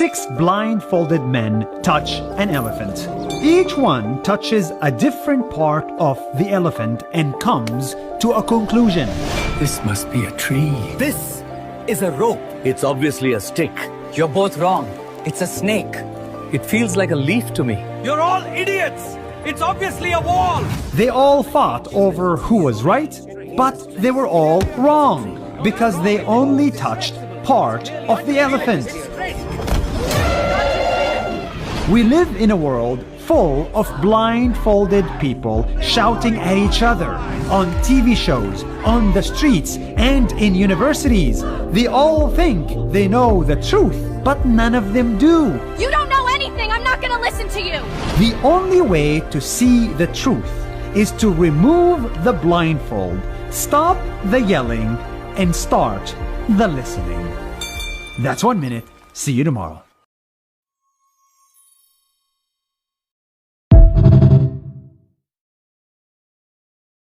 6 blindfolded men touch an elephant. Each one touches a different part of the elephant and comes to a conclusion. This must be a tree. This is a rope. It's obviously a stick. You're both wrong. It's a snake. It feels like a leaf to me. You're all idiots! It's obviously a wall! They all fought over who was right, but they were all wrong because they only touched part of the elephant. We live in a world full of blindfolded people shouting at each other on TV shows, on the streets, and in universities. They all think they know the truth, but none of them do. You don't know anything! I'm not gonna listen to you! The only way to see the truth is to remove the blindfold, stop the yelling, and start the listening. That's 1 minute. See you tomorrow.